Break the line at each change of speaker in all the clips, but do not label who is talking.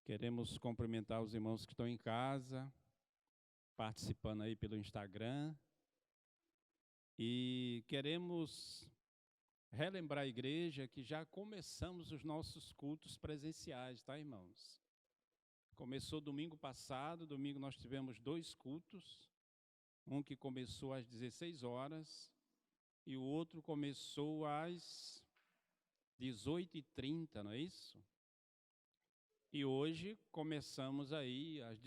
Queremos cumprimentar os irmãos que estão em casa, participando aí pelo Instagram. E queremos relembrar a igreja que já começamos os nossos cultos presenciais, tá, irmãos? Começou domingo passado, domingo nós tivemos 2 cultos, um que começou às 16 horas e o outro começou às 18h30, não é isso? E hoje começamos aí às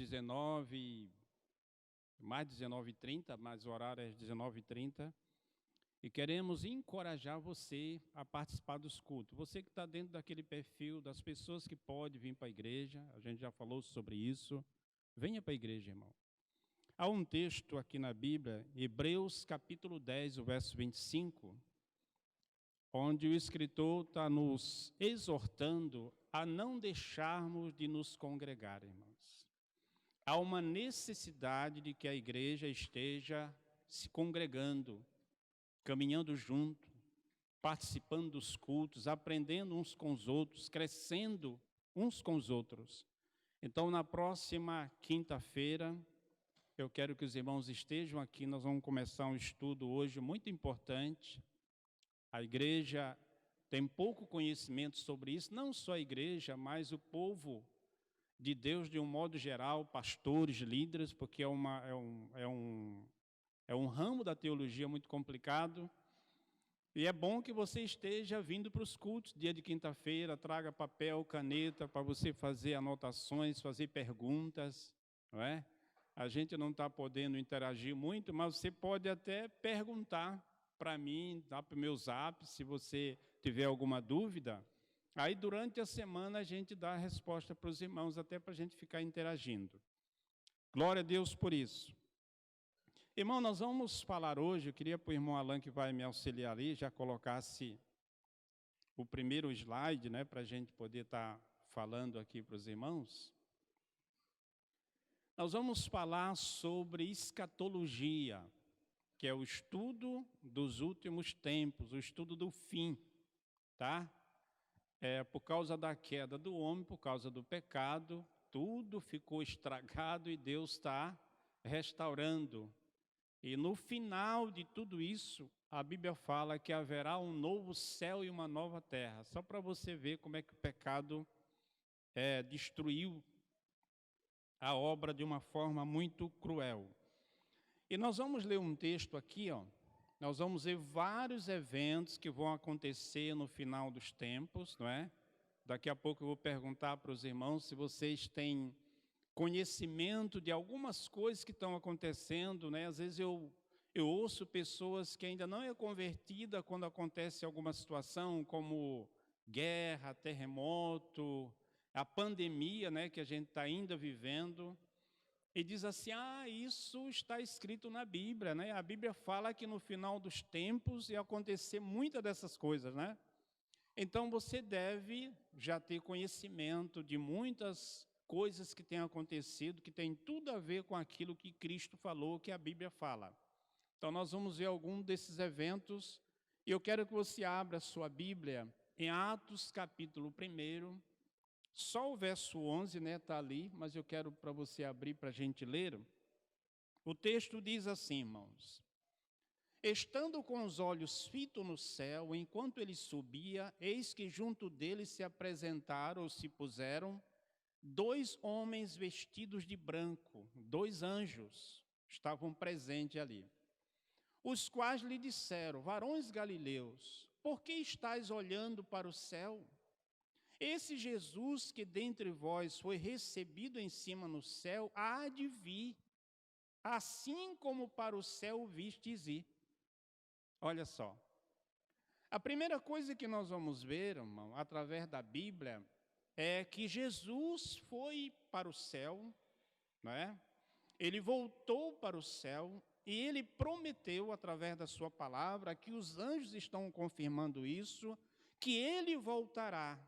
mais 19h30, mas o horário é às 19h30. E queremos encorajar você a participar dos cultos. Você que está dentro daquele perfil das pessoas que podem vir para a igreja, a gente já falou sobre isso. Venha para a igreja, irmão. Há um texto aqui na Bíblia, Hebreus capítulo 10, o verso 25, onde o escritor está nos exortando a não deixarmos de nos congregar, irmãos. Há uma necessidade de que a igreja esteja se congregando, caminhando junto, participando dos cultos, aprendendo uns com os outros, crescendo uns com os outros. Então, na próxima quinta-feira, eu quero que os irmãos estejam aqui. Nós vamos começar um estudo hoje muito importante. A igreja tem pouco conhecimento sobre isso, não só a igreja, mas o povo de Deus de um modo geral, pastores, líderes, porque é um ramo da teologia muito complicado. E é bom que você esteja vindo para os cultos, dia de quinta-feira, traga papel, caneta, para você fazer anotações, fazer perguntas, não é? A gente não está podendo interagir muito, mas você pode até perguntar para mim, dá para o meu zap, se você tiver alguma dúvida. Aí, durante a semana, a gente dá a resposta para os irmãos, até para a gente ficar interagindo. Glória a Deus por isso. Irmão, nós vamos falar hoje, eu queria para o irmão Alan, que vai me auxiliar ali, já colocasse o primeiro slide, né, para a gente poder estar falando aqui para os irmãos. Nós vamos falar sobre escatologia, que é o estudo dos últimos tempos, o estudo do fim, tá? Por causa da queda do homem, por causa do pecado, tudo ficou estragado e Deus está restaurando. E no final de tudo isso, a Bíblia fala que haverá um novo céu e uma nova terra. Só para você ver como é que o pecado destruiu a obra de uma forma muito cruel. E nós vamos ler um texto aqui, ó. Nós vamos ver vários eventos que vão acontecer no final dos tempos, não é? Daqui a pouco eu vou perguntar para os irmãos se vocês têm conhecimento de algumas coisas que estão acontecendo, né? Às vezes eu ouço pessoas que ainda não é convertida quando acontece alguma situação como guerra, terremoto, a pandemia, né, que a gente está ainda vivendo. E diz assim, isso está escrito na Bíblia, né? A Bíblia fala que no final dos tempos ia acontecer muitas dessas coisas, né? Então você deve já ter conhecimento de muitas coisas que têm acontecido, que tem tudo a ver com aquilo que Cristo falou, que a Bíblia fala. Então nós vamos ver algum desses eventos, e eu quero que você abra a sua Bíblia em Atos capítulo 1, só o verso 11, né, está ali, mas eu quero para você abrir para a gente ler. O texto diz assim, irmãos: estando com os olhos fitos no céu, enquanto ele subia, eis que junto dele se apresentaram ou se puseram 2 homens vestidos de branco, 2 anjos estavam presentes ali, os quais lhe disseram: varões galileus, por que estáis olhando para o céu? Esse Jesus que dentre vós foi recebido em cima no céu, há de vir, assim como para o céu vistes ir. Olha só, a primeira coisa que nós vamos ver, irmão, através da Bíblia, é que Jesus foi para o céu, né? Ele voltou para o céu e ele prometeu, através da sua palavra, que os anjos estão confirmando isso, que ele voltará.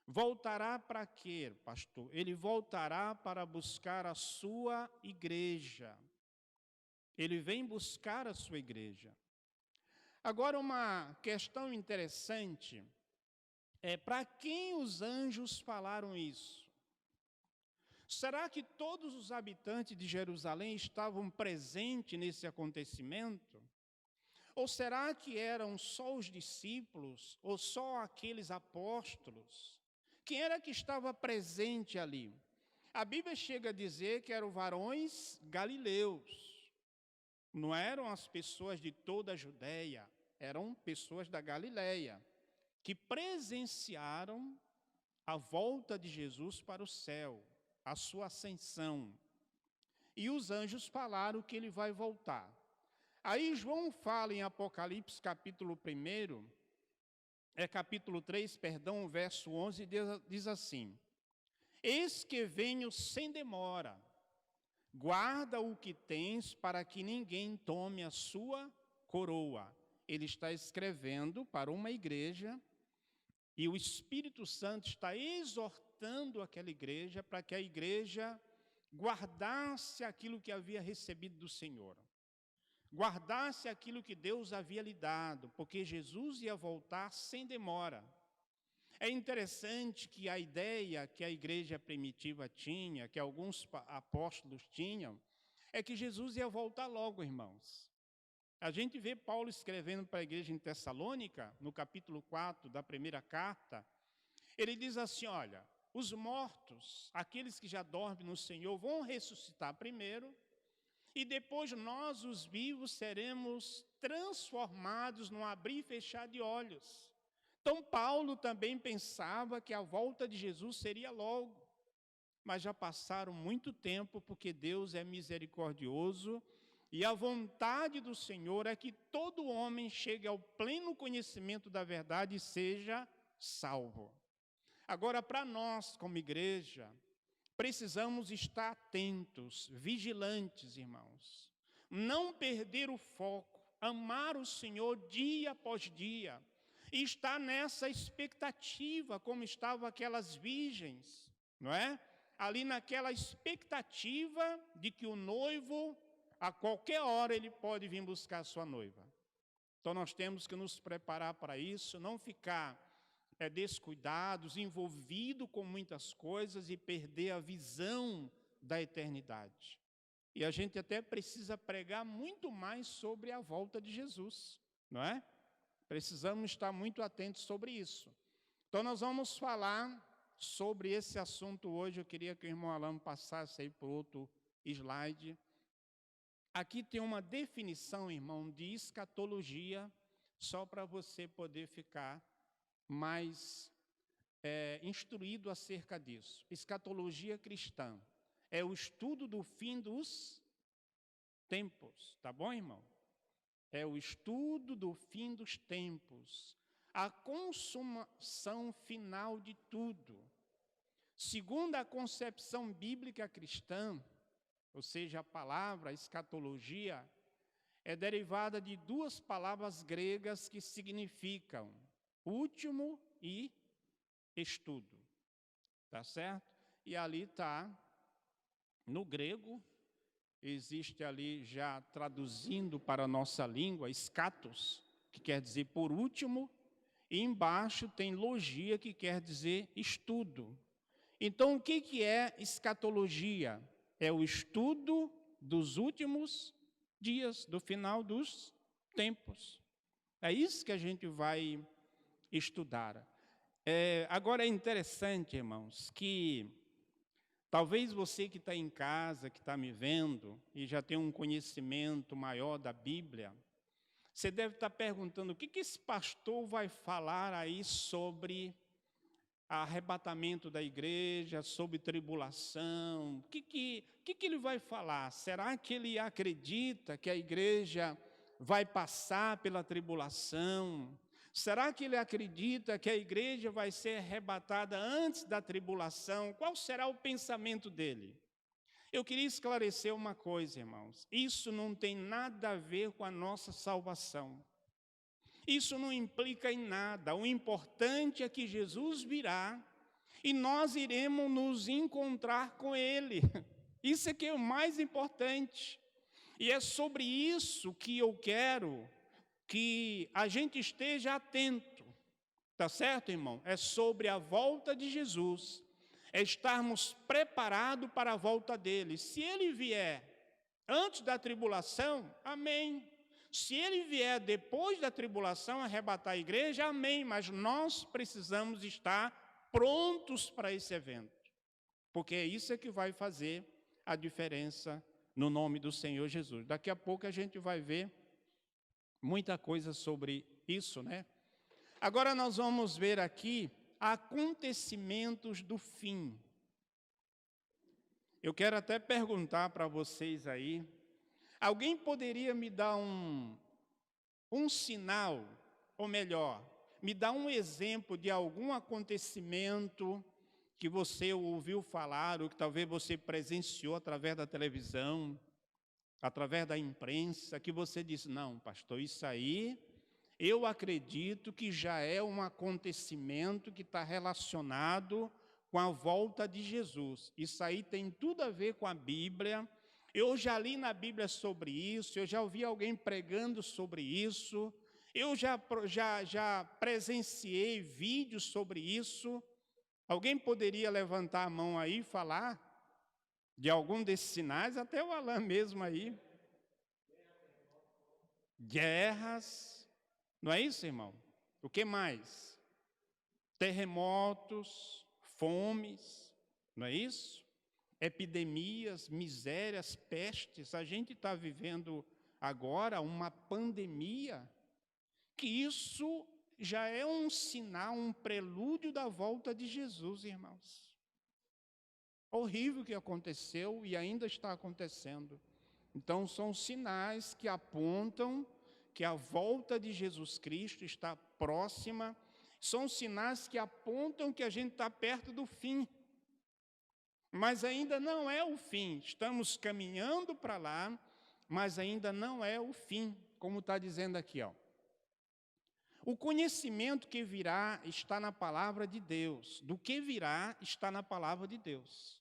Voltará para quê, pastor? Ele voltará para buscar a sua igreja. Ele vem buscar a sua igreja. Agora, uma questão interessante é para quem os anjos falaram isso? Será que todos os habitantes de Jerusalém estavam presentes nesse acontecimento? Ou será que eram só os discípulos, ou só aqueles apóstolos? Quem era que estava presente ali? A Bíblia chega a dizer que eram varões galileus. Não eram as pessoas de toda a Judéia, eram pessoas da Galileia, que presenciaram a volta de Jesus para o céu, a sua ascensão. E os anjos falaram que ele vai voltar. Aí João fala em Apocalipse capítulo 1, capítulo 3, perdão, verso 11, diz assim: Eis que venho sem demora, guarda o que tens para que ninguém tome a sua coroa. Ele está escrevendo para uma igreja e o Espírito Santo está exortando aquela igreja para que a igreja guardasse aquilo que havia recebido do Senhor. Guardasse aquilo que Deus havia lhe dado, porque Jesus ia voltar sem demora. É interessante que a ideia que a igreja primitiva tinha, que alguns apóstolos tinham, é que Jesus ia voltar logo, irmãos. A gente vê Paulo escrevendo para a igreja em Tessalônica, no capítulo 4 da primeira carta, ele diz assim, olha, os mortos, aqueles que já dormem no Senhor, vão ressuscitar primeiro, e depois nós, os vivos, seremos transformados num abrir e fechar de olhos. Então, Paulo também pensava que a volta de Jesus seria logo. Mas já passaram muito tempo, porque Deus é misericordioso, e a vontade do Senhor é que todo homem chegue ao pleno conhecimento da verdade e seja salvo. Agora, para nós, como igreja, precisamos estar atentos, vigilantes, irmãos. Não perder o foco, amar o Senhor dia após dia, e estar nessa expectativa, como estavam aquelas virgens, não é? Ali naquela expectativa de que o noivo, a qualquer hora, ele pode vir buscar a sua noiva. Então nós temos que nos preparar para isso, não ficar descuidados, envolvidos com muitas coisas e perder a visão da eternidade. E a gente até precisa pregar muito mais sobre a volta de Jesus, não é? Precisamos estar muito atentos sobre isso. Então nós vamos falar sobre esse assunto hoje. Eu queria que o irmão Alain passasse aí para outro slide. Aqui tem uma definição, irmão, de escatologia, só para você poder ficar mais instruído acerca disso. Escatologia cristã é o estudo do fim dos tempos, tá bom, irmão? É o estudo do fim dos tempos, a consumação final de tudo. Segundo a concepção bíblica cristã, ou seja, a palavra escatologia, é derivada de duas palavras gregas que significam último e estudo, tá certo? E ali está, no grego, existe ali já traduzindo para a nossa língua, escatos, que quer dizer por último, e embaixo tem logia, que quer dizer estudo. Então, o que é escatologia? É o estudo dos últimos dias, do final dos tempos. É isso que a gente vai estudar. Agora é interessante, irmãos, que talvez você que está em casa, que está me vendo, e já tem um conhecimento maior da Bíblia, você deve estar perguntando, o que esse pastor vai falar aí sobre arrebatamento da igreja, sobre tribulação? O que ele vai falar? Será que ele acredita que a igreja vai passar pela tribulação? Será que ele acredita que a igreja vai ser arrebatada antes da tribulação? Qual será o pensamento dele? Eu queria esclarecer uma coisa, irmãos. Isso não tem nada a ver com a nossa salvação. Isso não implica em nada. O importante é que Jesus virá e nós iremos nos encontrar com Ele. Isso é que é o mais importante. E é sobre isso que eu quero que a gente esteja atento. Tá certo, irmão? É sobre a volta de Jesus. é estarmos preparados para a volta dele. Se ele vier antes da tribulação, amém. Se ele vier depois da tribulação arrebatar a igreja, amém. Mas nós precisamos estar prontos para esse evento, porque é isso que vai fazer a diferença no nome do Senhor Jesus. Daqui a pouco a gente vai ver muita coisa sobre isso, né? Agora nós vamos ver aqui acontecimentos do fim. Eu quero até perguntar para vocês aí, alguém poderia me dar um sinal, ou melhor, me dar um exemplo de algum acontecimento que você ouviu falar, ou que talvez você presenciou através da televisão, através da imprensa, que você disse, não, pastor, isso aí, eu acredito que já é um acontecimento que está relacionado com a volta de Jesus. Isso aí tem tudo a ver com a Bíblia. Eu já li na Bíblia sobre isso, eu já ouvi alguém pregando sobre isso, eu já presenciei vídeos sobre isso. Alguém poderia levantar a mão aí e falar de algum desses sinais? Até o Alain mesmo aí. Guerras, não é isso, irmão? O que mais? Terremotos, fomes, não é isso? Epidemias, misérias, pestes. A gente está vivendo agora uma pandemia, que isso já é um sinal, um prelúdio da volta de Jesus, irmãos. Horrível o que aconteceu e ainda está acontecendo. Então, são sinais que apontam que a volta de Jesus Cristo está próxima. São sinais que apontam que a gente está perto do fim. Mas ainda não é o fim. Estamos caminhando para lá, mas ainda não é o fim, como está dizendo aqui, ó. O conhecimento que virá está na palavra de Deus. Do que virá está na palavra de Deus.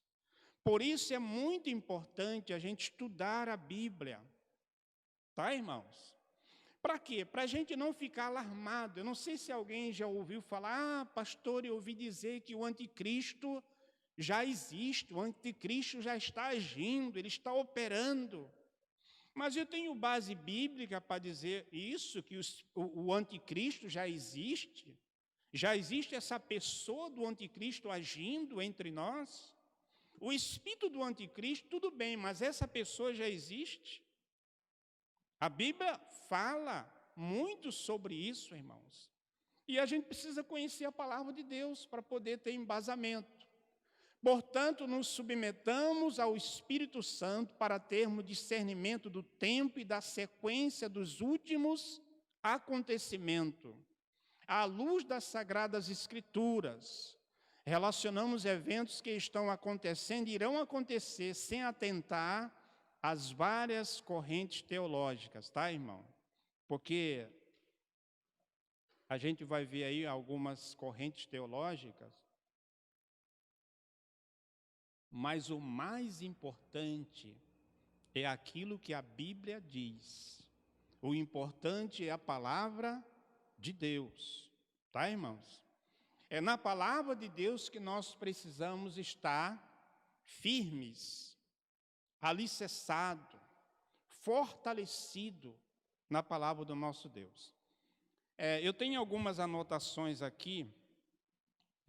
Por isso é muito importante a gente estudar a Bíblia. Tá, irmãos? Para quê? Para a gente não ficar alarmado. Eu não sei se alguém já ouviu falar, pastor, eu ouvi dizer que o anticristo já existe, o anticristo já está agindo, ele está operando. Mas eu tenho base bíblica para dizer isso, que o anticristo já existe essa pessoa do anticristo agindo entre nós. O espírito do anticristo, tudo bem, mas essa pessoa já existe. A Bíblia fala muito sobre isso, irmãos. E a gente precisa conhecer a palavra de Deus para poder ter embasamento. Portanto, nos submetamos ao Espírito Santo para termos discernimento do tempo e da sequência dos últimos acontecimentos. À luz das Sagradas Escrituras, relacionamos eventos que estão acontecendo e irão acontecer sem atentar às várias correntes teológicas, tá, irmão? Porque a gente vai ver aí algumas correntes teológicas, mas o mais importante é aquilo que a Bíblia diz. O importante é a palavra de Deus, tá, irmãos? É na palavra de Deus que nós precisamos estar firmes, alicerçado, fortalecido na palavra do nosso Deus. Eu tenho algumas anotações aqui,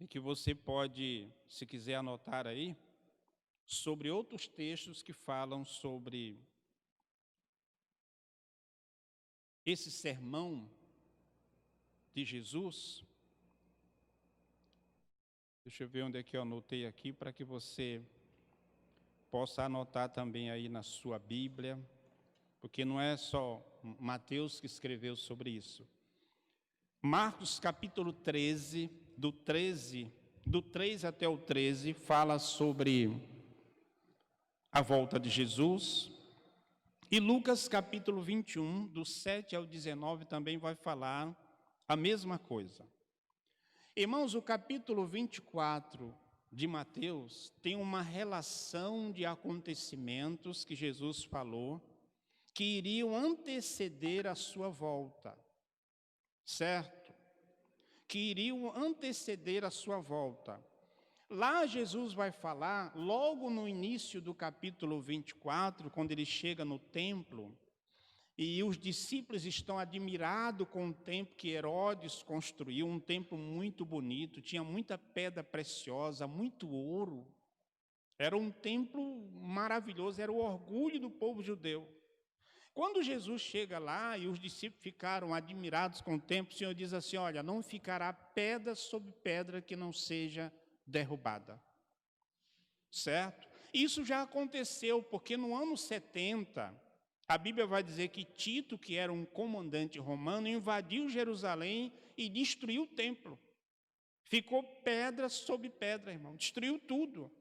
que você pode, se quiser anotar aí, sobre outros textos que falam sobre esse sermão de Jesus. Deixa eu ver onde é que eu anotei aqui, para que você possa anotar também aí na sua Bíblia, porque não é só Mateus que escreveu sobre isso. Marcos capítulo 13, do 3 até o 13, fala sobre a volta de Jesus. E Lucas capítulo 21, do 7 ao 19, também vai falar a mesma coisa. Irmãos, o capítulo 24 de Mateus tem uma relação de acontecimentos que Jesus falou que iriam anteceder a sua volta, certo? Que iriam anteceder a sua volta. Lá Jesus vai falar, logo no início do capítulo 24, quando ele chega no templo, e os discípulos estão admirados com o templo que Herodes construiu, um templo muito bonito, tinha muita pedra preciosa, muito ouro. Era um templo maravilhoso, era o orgulho do povo judeu. Quando Jesus chega lá e os discípulos ficaram admirados com o templo, o Senhor diz assim, olha, não ficará pedra sobre pedra que não seja derrubada. Certo? Isso já aconteceu, porque no ano 70, a Bíblia vai dizer que Tito, que era um comandante romano, invadiu Jerusalém e destruiu o templo. Ficou pedra sobre pedra, irmão, destruiu tudo.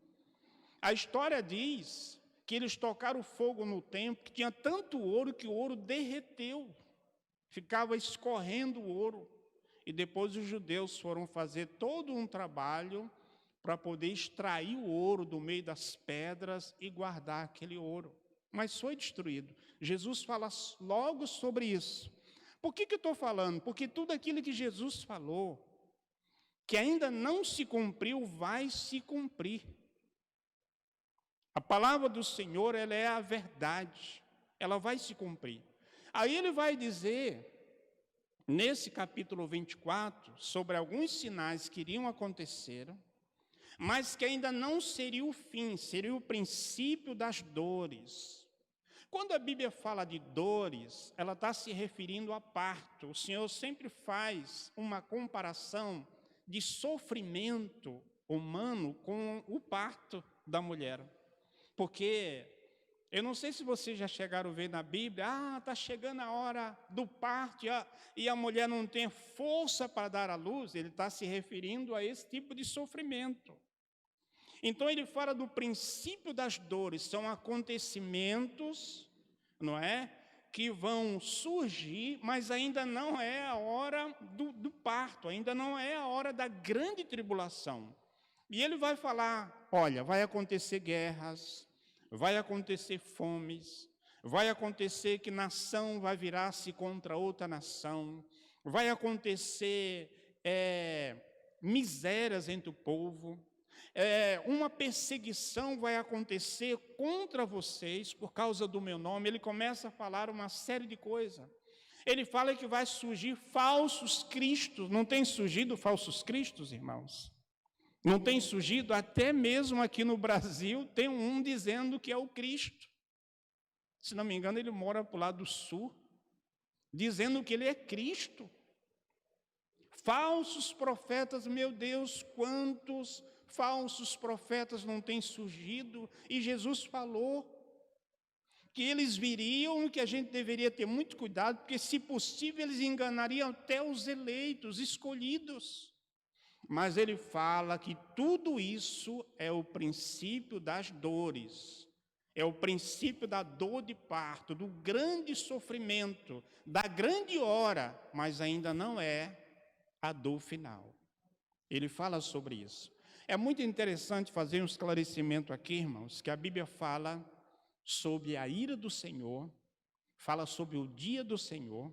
A história diz que eles tocaram fogo no templo, que tinha tanto ouro que o ouro derreteu, ficava escorrendo o ouro. E depois os judeus foram fazer todo um trabalho para poder extrair o ouro do meio das pedras e guardar aquele ouro. Mas foi destruído. Jesus fala logo sobre isso. Por que eu estou falando? Porque tudo aquilo que Jesus falou, que ainda não se cumpriu, vai se cumprir. A palavra do Senhor, ela é a verdade, ela vai se cumprir. Aí ele vai dizer, nesse capítulo 24, sobre alguns sinais que iriam acontecer, mas que ainda não seria o fim, seria o princípio das dores. Quando a Bíblia fala de dores, ela está se referindo a parto. O Senhor sempre faz uma comparação de sofrimento humano com o parto da mulher. Porque, eu não sei se vocês já chegaram a ver na Bíblia, está chegando a hora do parto e a mulher não tem força para dar à luz. Ele está se referindo a esse tipo de sofrimento. Então ele fala do princípio das dores, são acontecimentos, não é? Que vão surgir, mas ainda não é a hora do parto, ainda não é a hora da grande tribulação. E ele vai falar, olha, vai acontecer guerras, vai acontecer fomes, vai acontecer que nação vai virar-se contra outra nação, vai acontecer misérias entre o povo, uma perseguição vai acontecer contra vocês por causa do meu nome. Ele começa a falar uma série de coisas. Ele fala que vai surgir falsos cristos. Não tem surgido falsos cristos, irmãos? Não tem surgido? Até mesmo aqui no Brasil tem um dizendo que é o Cristo. Se não me engano, ele mora para o lado sul, dizendo que ele é Cristo. Falsos profetas, meu Deus, quantos falsos profetas não têm surgido? E Jesus falou que eles viriam, que a gente deveria ter muito cuidado, porque, se possível, eles enganariam até os eleitos, escolhidos. Mas ele fala que tudo isso é o princípio das dores, é o princípio da dor de parto, do grande sofrimento, da grande hora, mas ainda não é a dor final. Ele fala sobre isso. É muito interessante fazer um esclarecimento aqui, irmãos, que a Bíblia fala sobre a ira do Senhor, fala sobre o dia do Senhor,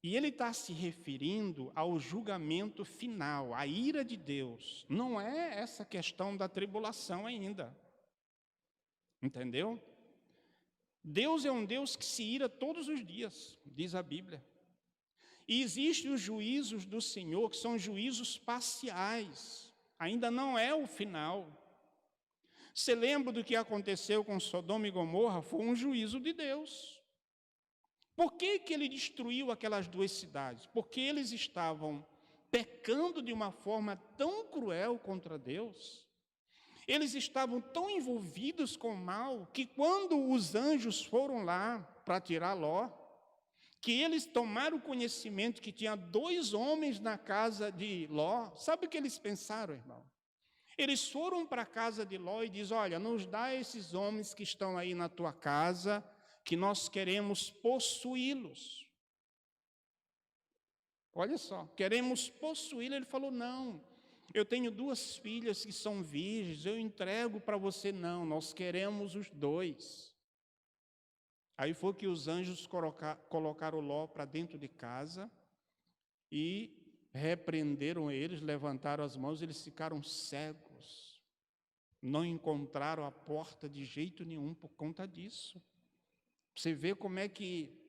e ele está se referindo ao julgamento final, à ira de Deus. Não é essa questão da tribulação ainda. Entendeu? Deus é um Deus que se ira todos os dias, diz a Bíblia. E existem os juízos do Senhor, que são juízos parciais. Ainda não é o final. Você lembra do que aconteceu com Sodoma e Gomorra? Foi um juízo de Deus. Por que ele destruiu aquelas duas cidades? Porque eles estavam pecando de uma forma tão cruel contra Deus. Eles estavam tão envolvidos com o mal, que quando os anjos foram lá para tirar Ló, que eles tomaram conhecimento que tinha 2 homens na casa de Ló. Sabe o que eles pensaram, irmão? Eles foram para a casa de Ló e dizem, olha, nos dá esses homens que estão aí na tua casa, que nós queremos possuí-los. Olha só, queremos possuí-los. Ele falou, não, eu tenho 2 filhas que são virgens, eu entrego para você. Não, nós queremos os 2. Aí foi que os anjos colocaram Ló para dentro de casa e repreenderam eles, levantaram as mãos, eles ficaram cegos. Não encontraram a porta de jeito nenhum por conta disso. Você vê como é que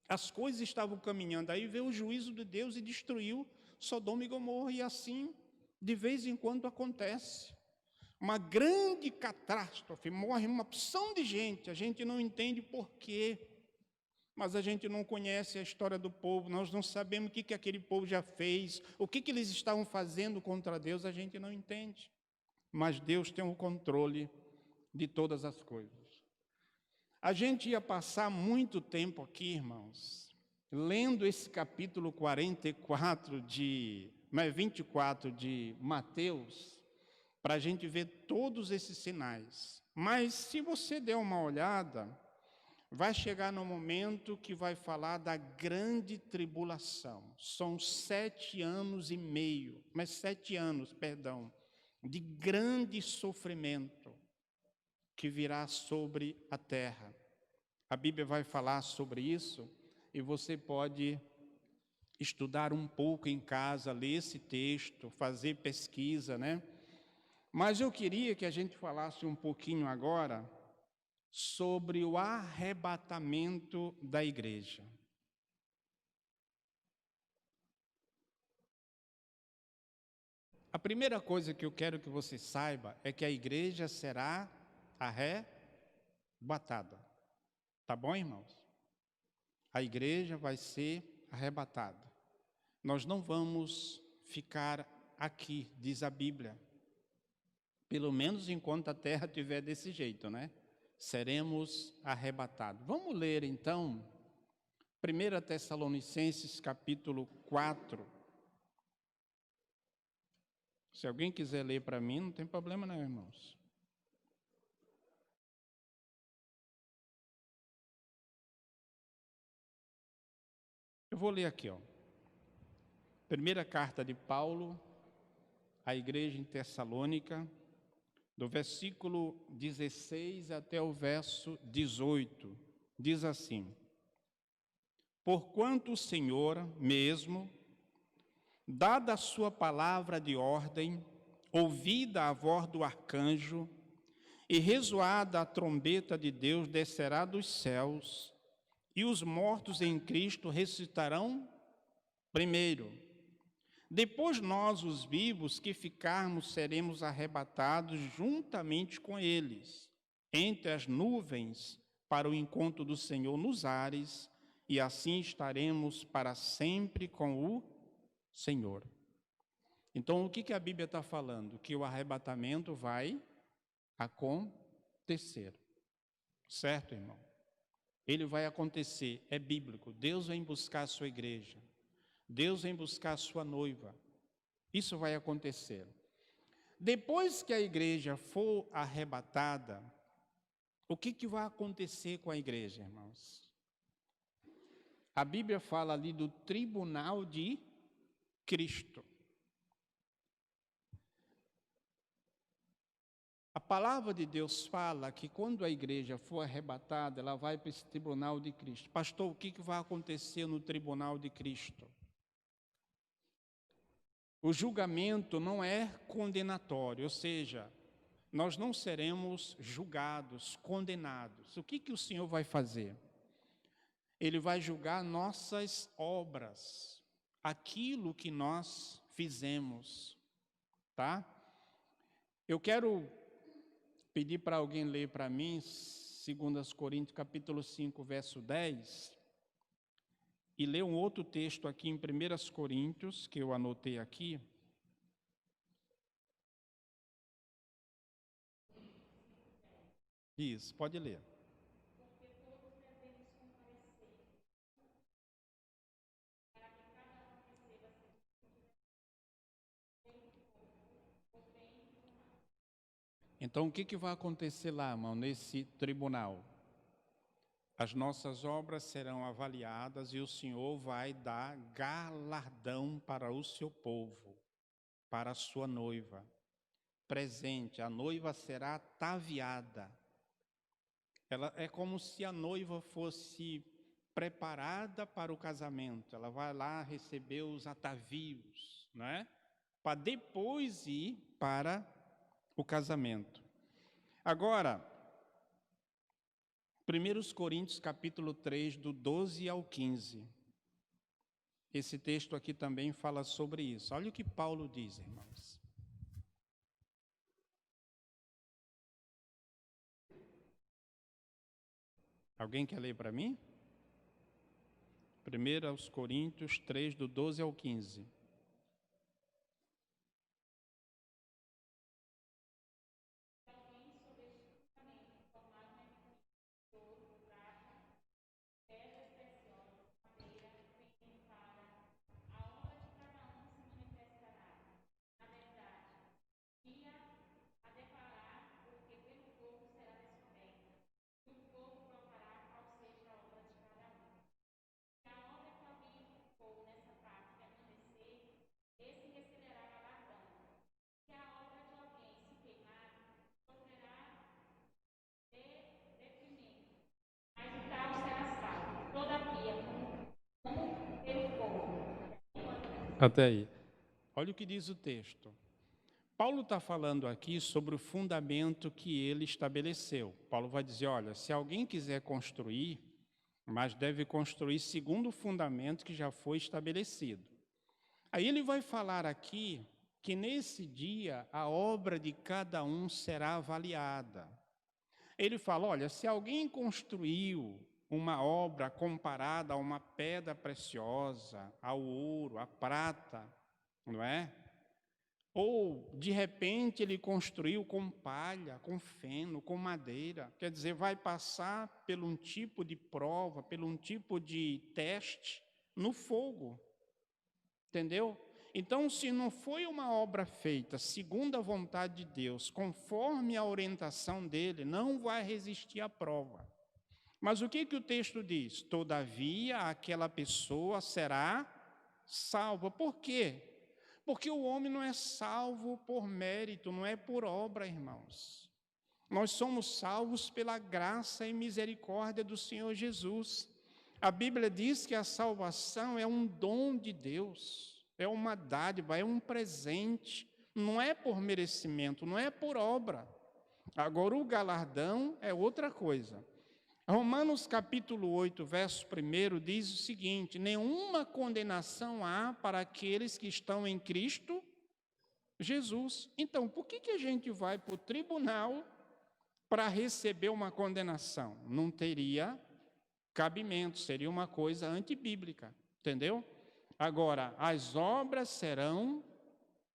as coisas estavam caminhando. Aí veio o juízo de Deus e destruiu Sodoma e Gomorra. E assim, de vez em quando acontece. Uma grande catástrofe, morre uma porção de gente. A gente não entende por quê. Mas a gente não conhece a história do povo, nós não sabemos o que aquele povo já fez, o que eles estavam fazendo contra Deus, a gente não entende. Mas Deus tem o controle de todas as coisas. A gente ia passar muito tempo aqui, irmãos, lendo esse capítulo 24 de Mateus, para a gente ver todos esses sinais. Mas se você der uma olhada, vai chegar no momento que vai falar da grande tribulação. São 7 anos e meio, mas 7 anos, perdão, de grande sofrimento que virá sobre a terra. A Bíblia vai falar sobre isso e você pode estudar um pouco em casa, ler esse texto, fazer pesquisa, né? Mas eu queria que a gente falasse um pouquinho agora sobre o arrebatamento da igreja. A primeira coisa que eu quero que você saiba é que a igreja será arrebatada. Tá bom, irmãos? A igreja vai ser arrebatada. Nós não vamos ficar aqui, diz a Bíblia. Pelo menos enquanto a terra estiver desse jeito, né? Seremos arrebatados. Vamos ler então 1 Tessalonicenses capítulo 4. Se alguém quiser ler para mim, não tem problema não, irmãos. Eu vou ler aqui, ó. Primeira carta de Paulo à igreja em Tessalônica, do versículo 16 até o verso 18, diz assim: Porquanto o Senhor mesmo, dada a sua palavra de ordem, ouvida a voz do arcanjo, e ressoada a trombeta de Deus, descerá dos céus, e os mortos em Cristo ressuscitarão primeiro. Depois nós, os vivos que ficarmos, seremos arrebatados juntamente com eles, entre as nuvens, para o encontro do Senhor nos ares, e assim estaremos para sempre com o Senhor. Então, o que a Bíblia está falando? Que o arrebatamento vai acontecer. Certo, irmão? Ele vai acontecer, é bíblico. Deus vem buscar a sua igreja. Deus vem buscar a sua noiva. Isso vai acontecer. Depois que a igreja for arrebatada, o que vai acontecer com a igreja, irmãos? A Bíblia fala ali do tribunal de Cristo. A palavra de Deus fala que quando a igreja for arrebatada, ela vai para esse tribunal de Cristo. Pastor, o que vai acontecer no tribunal de Cristo? O julgamento não é condenatório, ou seja, nós não seremos julgados, condenados. O que o Senhor vai fazer? Ele vai julgar nossas obras, aquilo que nós fizemos, tá? Eu quero pedir para alguém ler para mim, 2 Coríntios capítulo 5, verso 10, e ler um outro texto aqui em 1 Coríntios, que eu anotei aqui. Isso, pode ler. Então, o que vai acontecer lá, irmão, nesse tribunal? As nossas obras serão avaliadas e o Senhor vai dar galardão para o seu povo, para a sua noiva. Presente, a noiva será ataviada. Ela é como se a noiva fosse preparada para o casamento. Ela vai lá receber os atavios, né? Para depois ir para o casamento. Agora, 1 Coríntios capítulo 3, do 12 ao 15. Esse texto aqui também fala sobre isso. Olha o que Paulo diz, irmãos. Alguém quer ler para mim? 1 Coríntios 3, do 12 ao 15. Até aí. Olha o que diz o texto. Paulo está falando aqui sobre o fundamento que ele estabeleceu. Paulo vai dizer, olha, se alguém quiser construir, mas deve construir segundo o fundamento que já foi estabelecido. Aí ele vai falar aqui que nesse dia a obra de cada um será avaliada. Ele fala, olha, se alguém construiu uma obra comparada a uma pedra preciosa, ao ouro, à prata, não é? Ou, de repente, ele construiu com palha, com feno, com madeira. Quer dizer, vai passar por um tipo de prova, por um tipo de teste no fogo. Entendeu? Então, se não foi uma obra feita segundo a vontade de Deus, conforme a orientação dele, não vai resistir à prova. Mas o que o texto diz? Todavia, aquela pessoa será salva. Por quê? Porque o homem não é salvo por mérito, não é por obra, irmãos. Nós somos salvos pela graça e misericórdia do Senhor Jesus. A Bíblia diz que a salvação é um dom de Deus, é uma dádiva, é um presente, não é por merecimento, não é por obra. Agora, o galardão é outra coisa. Romanos capítulo 8, verso 1 diz o seguinte: nenhuma condenação há para aqueles que estão em Cristo Jesus. Então, por que a gente vai para o tribunal para receber uma condenação? Não teria cabimento, seria uma coisa antibíblica, entendeu? Agora, as obras serão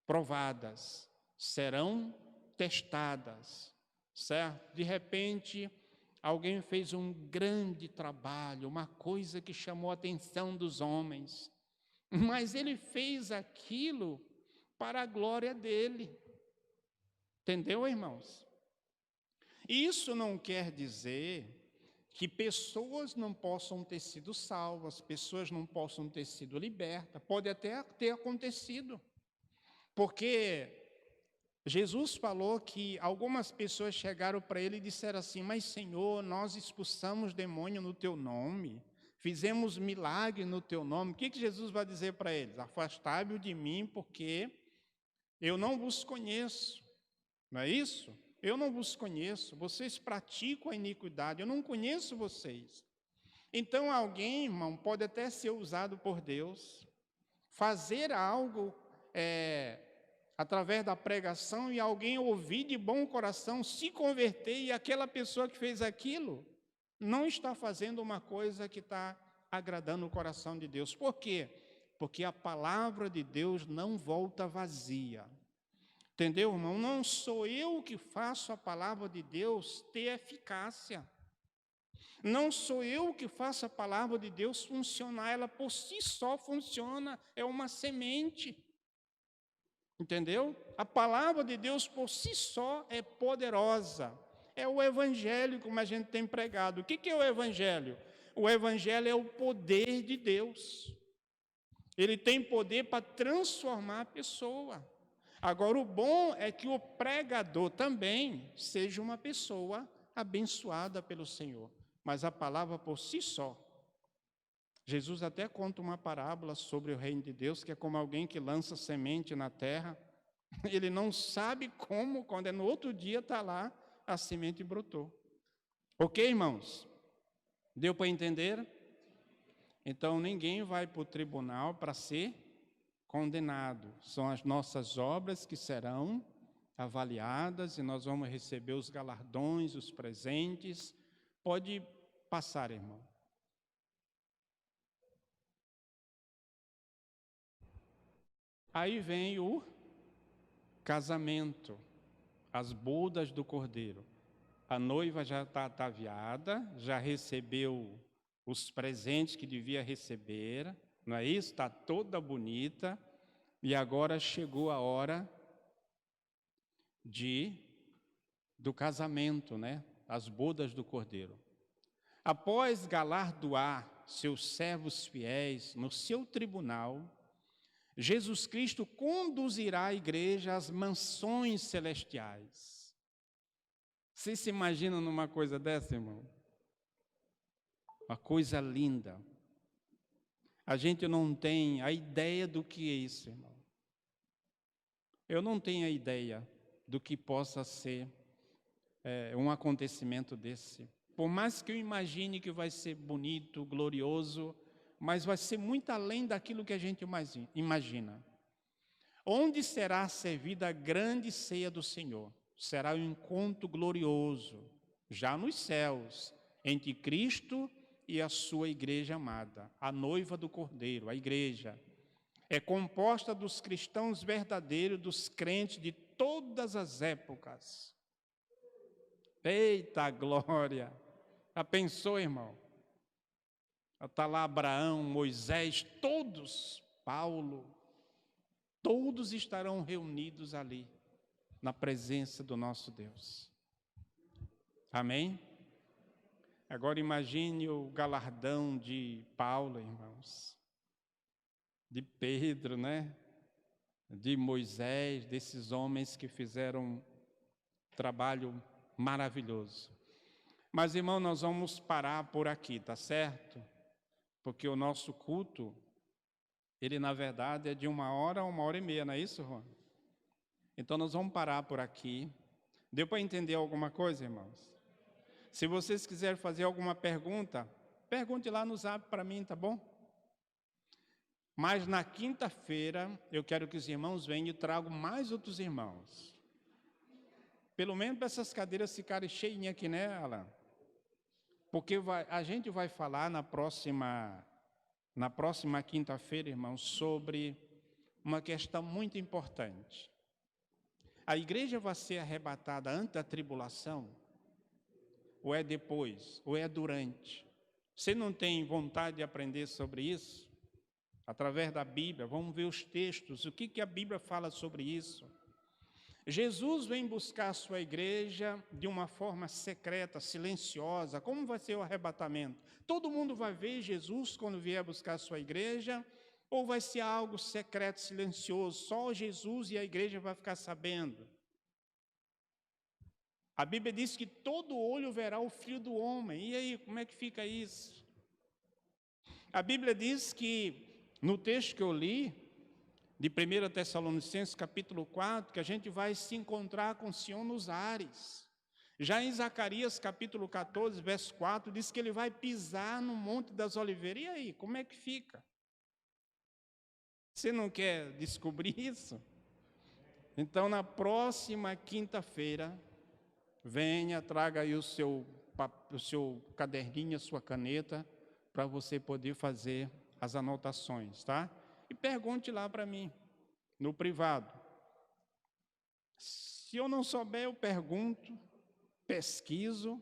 provadas, serão testadas, certo? De repente, alguém fez um grande trabalho, uma coisa que chamou a atenção dos homens, mas ele fez aquilo para a glória dele. Entendeu, irmãos? Isso não quer dizer que pessoas não possam ter sido salvas, pessoas não possam ter sido libertas. Pode até ter acontecido, porque Jesus falou que algumas pessoas chegaram para ele e disseram assim: mas Senhor, nós expulsamos demônio no teu nome, fizemos milagre no teu nome. O que Jesus vai dizer para eles? Afastai-vos de mim, porque eu não vos conheço. Não é isso? Eu não vos conheço, vocês praticam a iniquidade, eu não conheço vocês. Então alguém, irmão, pode até ser usado por Deus, fazer algo através da pregação e alguém ouvir de bom coração, se converter, e aquela pessoa que fez aquilo não está fazendo uma coisa que está agradando o coração de Deus. Por quê? Porque a palavra de Deus não volta vazia. Entendeu, irmão? Não sou eu que faço a palavra de Deus ter eficácia. Não sou eu que faço a palavra de Deus funcionar. Ela por si só funciona. É uma semente. Entendeu? A palavra de Deus por si só é poderosa. É o evangelho, como a gente tem pregado. O que é o evangelho? O evangelho é o poder de Deus. Ele tem poder para transformar a pessoa. Agora, o bom é que o pregador também seja uma pessoa abençoada pelo Senhor. Mas a palavra por si só, Jesus até conta uma parábola sobre o reino de Deus, que é como alguém que lança semente na terra. Ele não sabe como, quando é no outro dia, está lá, a semente brotou. Ok, irmãos? Deu para entender? Então, ninguém vai para o tribunal para ser condenado. São as nossas obras que serão avaliadas e nós vamos receber os galardões, os presentes. Pode passar, irmão. Aí vem o casamento, as bodas do Cordeiro. A noiva já está ataviada, já recebeu os presentes que devia receber, não é isso? Está toda bonita, e agora chegou a hora do casamento, né? As bodas do Cordeiro. Após galardoar seus servos fiéis no seu tribunal, Jesus Cristo conduzirá a igreja às mansões celestiais. Vocês se imaginam numa coisa dessa, irmão? Uma coisa linda. A gente não tem a ideia do que é isso, irmão. Eu não tenho a ideia do que possa ser um acontecimento desse. Por mais que eu imagine que vai ser bonito, glorioso, mas vai ser muito além daquilo que a gente imagina. Onde será servida a grande ceia do Senhor? Será um encontro glorioso, já nos céus, entre Cristo e a sua igreja amada, a noiva do Cordeiro, a igreja. É composta dos cristãos verdadeiros, dos crentes de todas as épocas. Eita glória! Já pensou, irmão? Está lá Abraão, Moisés, todos, Paulo, todos estarão reunidos ali, na presença do nosso Deus. Amém? Agora imagine o galardão de Paulo, irmãos, de Pedro, né? De Moisés, desses homens que fizeram um trabalho maravilhoso. Mas, irmão, nós vamos parar por aqui, tá certo? Porque o nosso culto, ele na verdade é de 1 hora a 1h30, não é isso, Juan? Então nós vamos parar por aqui. Deu para entender alguma coisa, irmãos? Se vocês quiserem fazer alguma pergunta, pergunte lá no Zap para mim, tá bom? Mas na quinta-feira eu quero que os irmãos venham e tragam mais outros irmãos. Pelo menos para essas cadeiras ficarem cheinhas aqui, né, Alan? Porque a gente vai falar na próxima quinta-feira, irmãos, sobre uma questão muito importante. A igreja vai ser arrebatada antes da tribulação? Ou é depois? Ou é durante? Você não tem vontade de aprender sobre isso? Através da Bíblia, vamos ver os textos, o que a Bíblia fala sobre isso. Jesus vem buscar a sua igreja de uma forma secreta, silenciosa. Como vai ser o arrebatamento? Todo mundo vai ver Jesus quando vier buscar a sua igreja? Ou vai ser algo secreto, silencioso? Só Jesus e a igreja vai ficar sabendo? A Bíblia diz que todo olho verá o Filho do Homem. E aí, como é que fica isso? A Bíblia diz que, no texto que eu li, de 1 Tessalonicenses, capítulo 4, que a gente vai se encontrar com o Senhor nos ares. Já em Zacarias, capítulo 14, verso 4, diz que ele vai pisar no Monte das Oliveiras. E aí, como é que fica? Você não quer descobrir isso? Então, na próxima quinta-feira, venha, traga aí o seu caderninho, a sua caneta, para você poder fazer as anotações, tá? E pergunte lá para mim, no privado. Se eu não souber, eu pergunto, pesquiso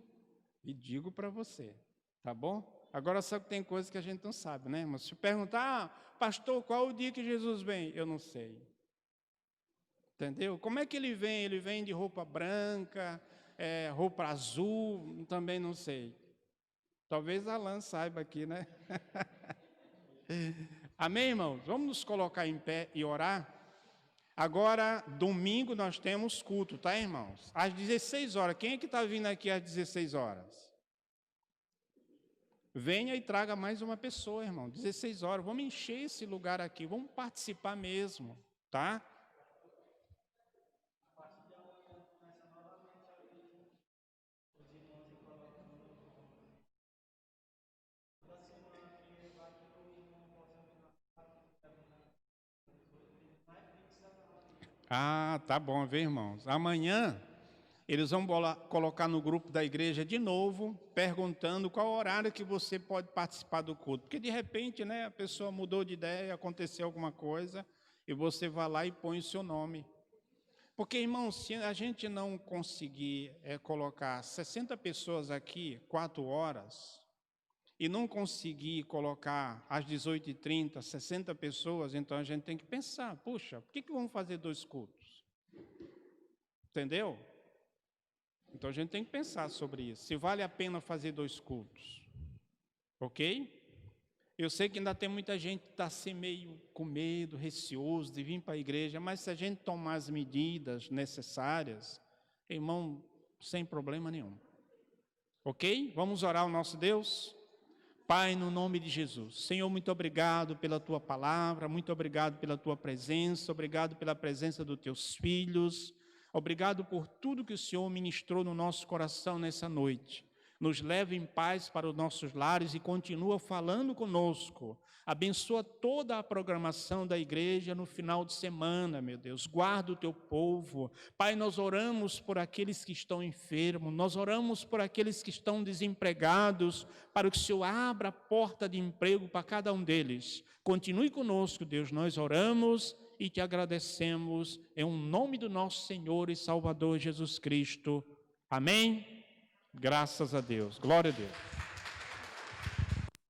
e digo para você, tá bom? Agora, só que tem coisas que a gente não sabe, né? Mas se perguntar, pastor, qual o dia que Jesus vem? Eu não sei. Entendeu? Como é que ele vem? Ele vem de roupa branca, roupa azul? Também não sei. Talvez Alan saiba aqui, né? Amém, irmãos? Vamos nos colocar em pé e orar? Agora, domingo, nós temos culto, tá, irmãos? Às 16 horas. Quem é que está vindo aqui às 16 horas? venha e traga mais uma pessoa, irmão. 16 horas, vamos encher esse lugar aqui, vamos participar mesmo, tá? Ah, tá bom, viu, irmãos? Amanhã eles vão colocar no grupo da igreja de novo, perguntando qual horário que você pode participar do culto. Porque de repente, né, a pessoa mudou de ideia, aconteceu alguma coisa, e você vai lá e põe o seu nome. Porque, irmãos, se a gente não conseguir colocar 60 pessoas aqui, 4 horas, e não conseguir colocar às 18h30, 60 pessoas, então a gente tem que pensar, puxa, por que vamos fazer 2 cultos? Entendeu? Então a gente tem que pensar sobre isso, se vale a pena fazer 2 cultos, ok? Eu sei que ainda tem muita gente que está assim meio com medo, receoso de vir para a igreja, mas se a gente tomar as medidas necessárias, irmão, sem problema nenhum. Ok? Vamos orar ao nosso Deus? Pai, no nome de Jesus, Senhor, muito obrigado pela Tua palavra, muito obrigado pela Tua presença, obrigado pela presença dos Teus filhos, obrigado por tudo que o Senhor ministrou no nosso coração nessa noite. Nos leva em paz para os nossos lares e continua falando conosco. Abençoa toda a programação da igreja no final de semana, meu Deus. Guarda o Teu povo. Pai, nós oramos por aqueles que estão enfermos, nós oramos por aqueles que estão desempregados, para que o Senhor abra a porta de emprego para cada um deles. Continue conosco, Deus, nós oramos e Te agradecemos, em nome do nosso Senhor e Salvador Jesus Cristo. Amém? Graças a Deus. Glória a Deus.